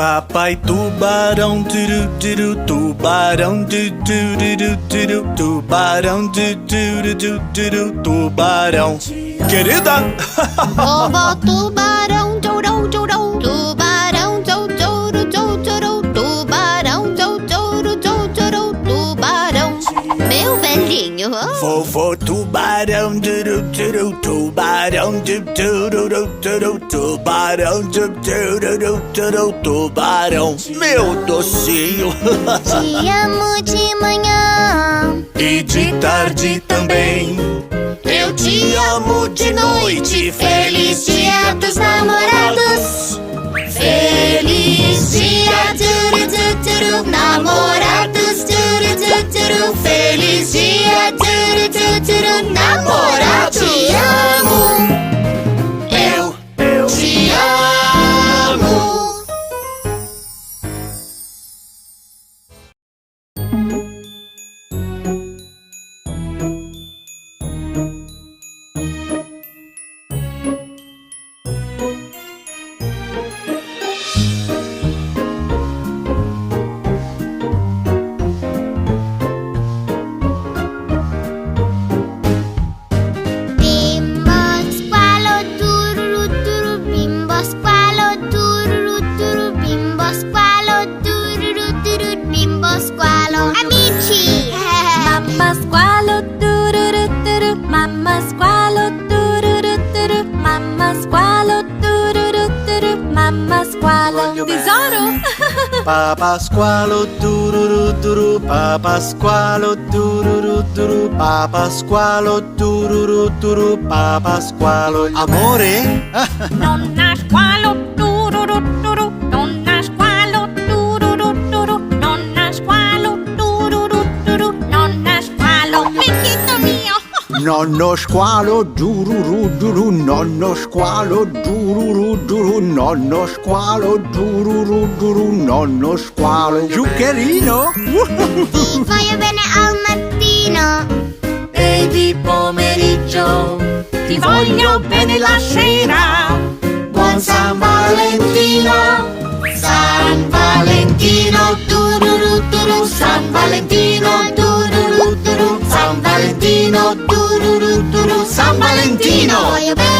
Papai tubarão, turu turu, tubarão, turu turu turu, tubarão, turu turu turu, tubarão. Querida! Vovó tubarão, tchurou, tchurou, tubarão, tchou, tchuru, tchou, tchurou, tubarão, tchou, tchuru, tchou, tchurou, tubarão. Meu velhinho. Vovô tubarão, turu turu, tubarão, turu turu, tubarão, turu turu, tubarão. Meu docinho. Te amo de manhã E de tarde também. eu te amo de noite. Feliz dia dos namorados. Feliz dia, turu, turu, turu, namorados, turu, turu, turu. Feliz dia, turu, turu, turu, namorados. Te amo, eu te amo. Bimbo squalo, tururu, turu, bimbo squalo, tururu, turu, bimbo squalo, tururu, turu, bimbo squalo. Amici! Mamma squalo, tururu, turu, mamma squalo, tururu, turu, mamma squalo, tururu, turu, mamma squalo. Tesoro? Papà squalo, tururu turu, papà squalo, tururu turu, papà squalo, tururu turu, papà squalo. Amore? Nonna squalo, tururu, turu, nonna squalo, tururu, turu, nonna squalo, tururu, turu, nonna squalo. Vecchietto mio! Nonno squalo, dururu, duru, nonno squalo, dururu, duru, nonno squalo, dururu, duru, nonno squalo. Zuccherino? Ti voglio bene al mattino. E di pomeriggio ti voglio bene la sera. Buon San Valentino, San Valentino, tururu, turu, San Valentino, tururu, turu, San Valentino, tururu, turu, San Valentino. Voglio bene